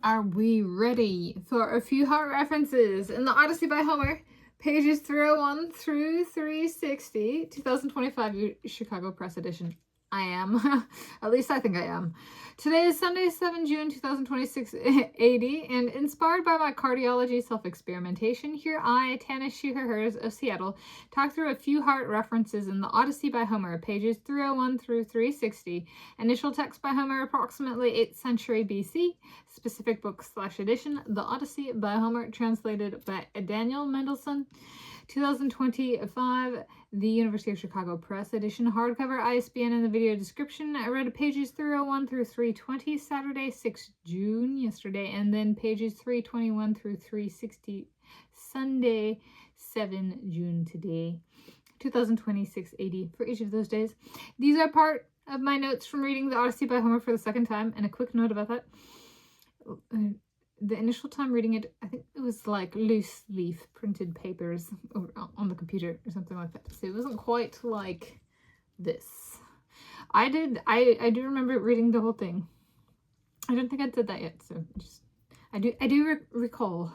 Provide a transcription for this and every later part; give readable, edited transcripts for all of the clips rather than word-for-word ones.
Are we ready for a few heart references in the Odyssey by Homer, pages 301 through 360, 2025 Chicago Press Edition? I am. At least I think I am. Today is Sunday, 7 June 2026 AD, and inspired by my cardiology self-experimentation, here I, Tanis, she, her, hers of Seattle, talk through a few heart references in the Odyssey by Homer, pages 301 through 360. Initial text by Homer, approximately 8th century BC. Specific book/edition, The Odyssey by Homer, translated by Daniel Mendelsohn. 2025, the University of Chicago Press Edition, hardcover, ISBN in the video description. I read pages 301 through 320, Saturday, 6 June, yesterday, and then pages 321 through 360, Sunday, 7 June, today, 2026 AD, for each of those days. These are part of my notes from reading the Odyssey by Homer for the second time, and a quick note about that. The initial time reading it, I think it was like loose leaf printed papers on the computer or something like that. So it wasn't quite like this. I do remember reading the whole thing. I don't think I did that yet, so just I do recall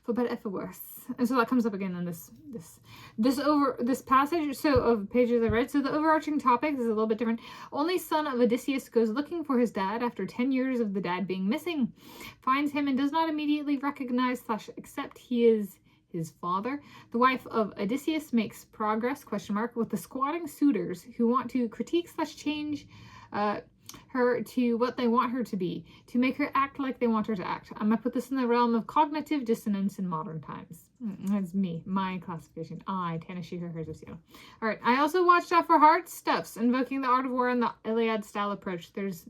for better and for worse. And so that comes up again in this passage of pages I read. So the overarching topic is a little bit different. Only son of Odysseus goes looking for his dad after 10 years of the dad being missing. Finds him and does not immediately recognize / accept he is his father. The wife of Odysseus makes progress with the squatting suitors who want to critique / change her to what they want her to be, to make her act like they want her to act. I'm gonna put this in the realm of cognitive dissonance in modern times. That's me, my classification. I, Tanis, she, her, hers of Seattle. All right. I also watched out for hard stuffs, invoking the art of war and the Iliad style approach. There's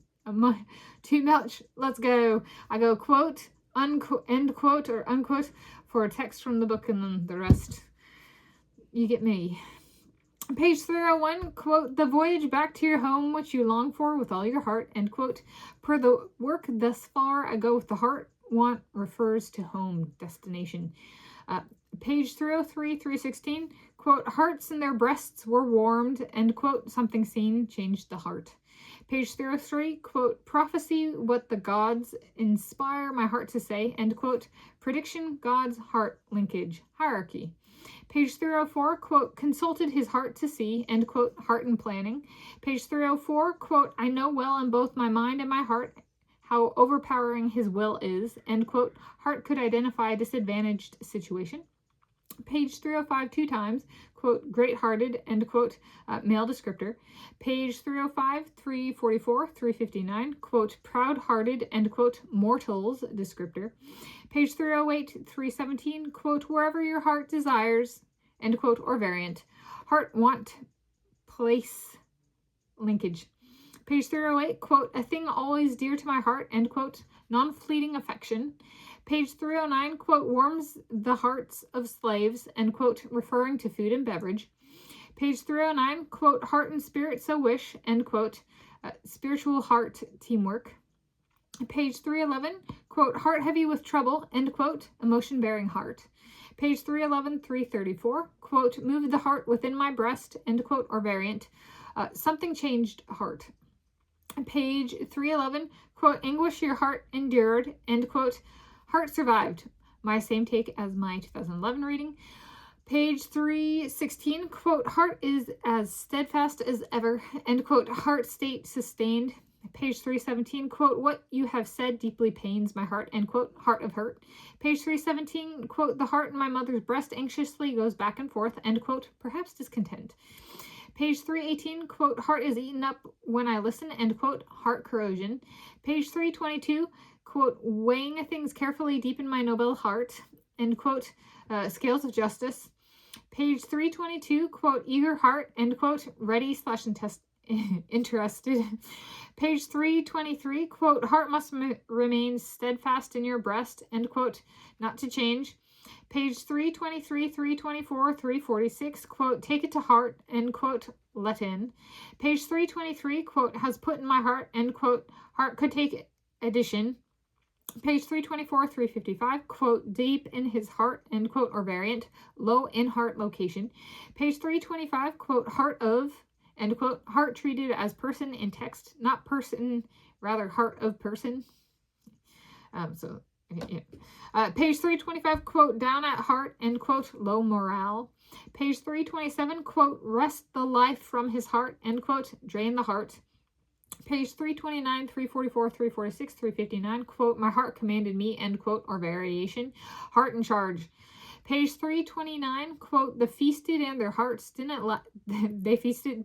too much. Let's go. I go quote, unquote, end quote, or unquote for a text from the book, and then the rest. You get me. Page 301, quote, the voyage back to your home which you long for with all your heart, end quote. Per the work thus far, I go with the heart. Want refers to home, destination. Page 303, 316, quote, hearts in their breasts were warmed, end quote. Something seen changed the heart. Page 303, quote, prophecy, what the gods inspire my heart to say, end quote. Prediction, God's heart linkage, hierarchy. Page 304, quote, consulted his heart to see, end quote, heart and planning. Page 304, quote, I know well in both my mind and my heart how overpowering his will is, end quote. Heart could identify a disadvantaged situation. Page 305, 2 times, quote, great-hearted, end quote, male descriptor. Page 305, 344, 359, quote, proud-hearted, end quote, mortals descriptor. Page 308, 317, quote, wherever your heart desires, end quote, or variant. Heart, want, place, linkage. Page 308, quote, a thing always dear to my heart, end quote, non-fleeting affection. Page 309, quote, warms the hearts of slaves, end quote, referring to food and beverage. Page 309, quote, heart and spirit so wish, end quote, spiritual heart teamwork. Page 311, quote, heart heavy with trouble, end quote, emotion-bearing heart. Page 311, 334, quote, move the heart within my breast, end quote, or variant, something changed heart. Page 311, quote, anguish your heart endured, end quote, heart survived. My same take as my 2011 reading. Page 316, quote, heart is as steadfast as ever, end quote, heart state sustained. Page 317, quote, what you have said deeply pains my heart, end quote, heart of hurt. Page 317, quote, the heart in my mother's breast anxiously goes back and forth, end quote, perhaps discontent. Page 318, quote, heart is eaten up when I listen, end quote, heart corrosion. Page 322, quote, weighing things carefully deep in my noble heart, end quote, scales of justice. Page 322, quote, eager heart, end quote, ready / interested. Page 323, quote, heart must remain steadfast in your breast, end quote, not to change. Page 323, 324, 346, quote, take it to heart, end quote, let in. Page 323, quote, has put in my heart, end quote, heart could take addition. Page 324, 355, quote, deep in his heart, end quote, or variant, low in heart location. Page 325, quote, heart of, end quote, heart treated as person in text, not person, rather heart of person. Page 325, quote, down at heart, end quote, low morale. Page 327, quote, wrest the life from his heart, end quote, drain the heart. Page 329, 344, 346, 359, quote, my heart commanded me, end quote, or variation, heart in charge. Page 329, quote, the feasted and their hearts didn't lack, they feasted,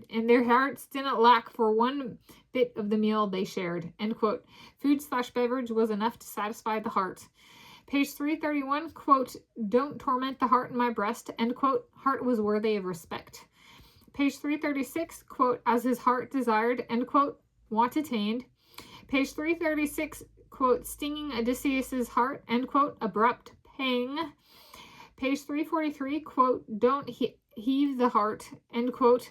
and their hearts didn't lack for one bit of the meal they shared, end quote. Food/beverage was enough to satisfy the heart. Page 331, quote, don't torment the heart in my breast, end quote, heart was worthy of respect. Page 336, quote, as his heart desired, end quote, want attained. Page 336, quote, stinging Odysseus's heart, end quote, abrupt pang. Page 343, quote, don't heave the heart, end quote,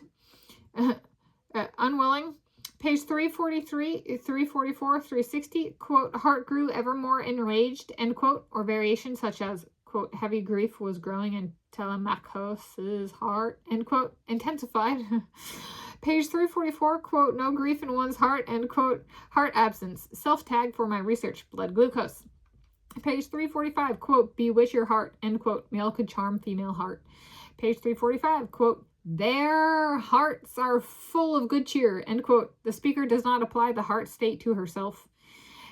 unwilling. Page 343, 344, 360, quote, heart grew ever more enraged, end quote, or variations such as, quote, heavy grief was growing in Telemachus's heart, end quote, intensified. Page 344, quote, no grief in one's heart, end quote, heart absence, self-tag for my research, blood glucose. Page 345, quote, bewitch your heart, end quote, male could charm female heart. Page 345, quote, their hearts are full of good cheer, end quote, the speaker does not apply the heart state to herself.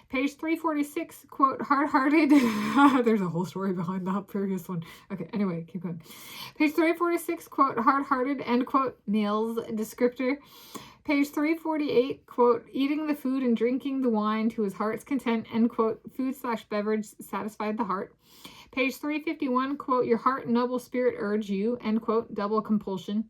Page 346, quote, hard-hearted. There's a whole story behind that previous one. Okay, anyway, keep going. Page 346, quote, hard-hearted, end quote, Neil's descriptor. Page 348, quote, eating the food and drinking the wine to his heart's content, end quote, food/beverage satisfied the heart. Page 351, quote, your heart and noble spirit urge you, end quote, double compulsion.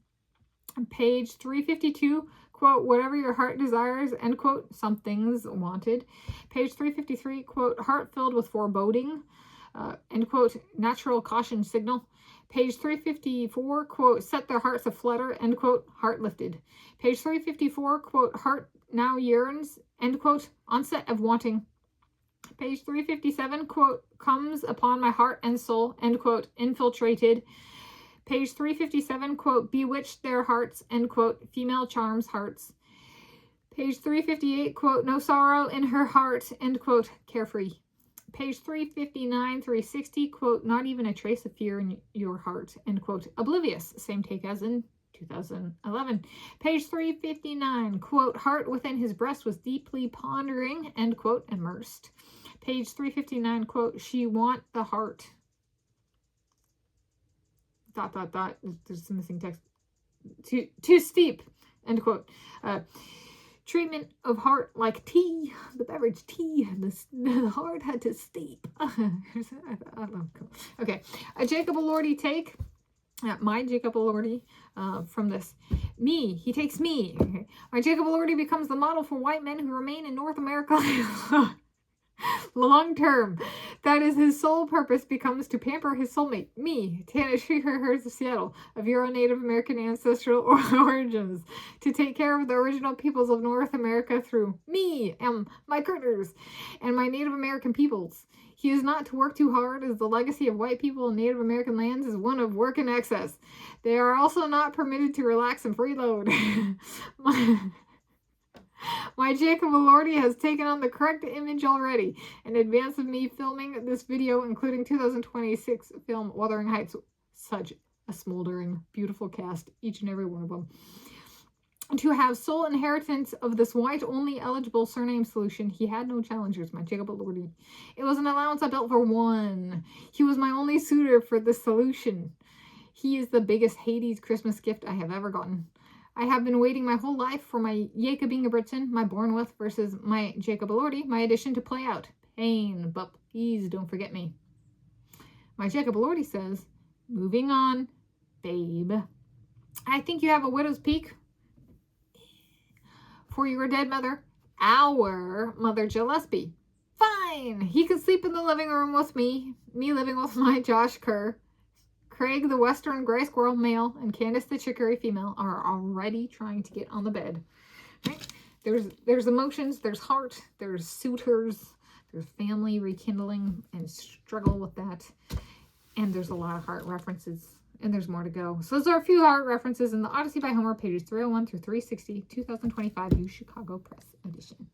Page 352, quote, whatever your heart desires, end quote, something's wanted. Page 353, quote, heart filled with foreboding, end quote, natural caution signal. Page 354, quote, set their hearts aflutter, end quote, heart lifted. Page 354, quote, heart now yearns, end quote, onset of wanting. Page 357, quote, comes upon my heart and soul, end quote, infiltrated. Page 357, quote, bewitched their hearts, end quote, female charms hearts. Page 358, quote, no sorrow in her heart, end quote, carefree. Page 359, 360, quote, not even a trace of fear in your heart, end quote, oblivious, same take as in 2011. Page 359, quote, heart within his breast was deeply pondering, end quote, immersed. Page 359, quote, she want the heart. ... There's some missing text. Too steep, end quote. Treatment of heart like tea, the beverage tea, the heart had to steep. Okay, a Jacob Elordi take. My Jacob Elordi from this. Me, he takes me. Okay. My Jacob Elordi becomes the model for white men who remain in North America long term. That is his sole purpose becomes to pamper his soulmate, me, Tanis of Seattle, of Euro-Native American ancestral origins, to take care of the original peoples of North America through me, my critters, and my Native American peoples. He is not to work too hard, as the legacy of white people in Native American lands is one of work in excess. They are also not permitted to relax and freeload. My Jacob Elordi has taken on the correct image already in advance of me filming this video, including 2026 film Wuthering Heights. Such a smoldering, beautiful cast, each and every one of them. To have sole inheritance of this white-only eligible surname solution, he had no challengers, my Jacob Elordi. It was an allowance I built for one. He was my only suitor for this solution. He is the biggest Hades Christmas gift I have ever gotten. I have been waiting my whole life for my Jacob Ingebrigtsen, my born with, versus my Jacob Elordi, my addition to play out. Pain, but please don't forget me. My Jacob Elordi says, moving on, babe. I think you have a widow's peak for your dead mother, our Mother Gillespie. Fine, he could sleep in the living room with me living with my Josh Kerr. Craig, the Western Gray Squirrel male, and Candace, the Chicory female, are already trying to get on the bed. Right? There's emotions, there's heart, there's suitors, there's family rekindling and struggle with that. And there's a lot of heart references, and there's more to go. So those are a few heart references in the Odyssey by Homer, pages 301 through 360, 2025 U Chicago Press edition.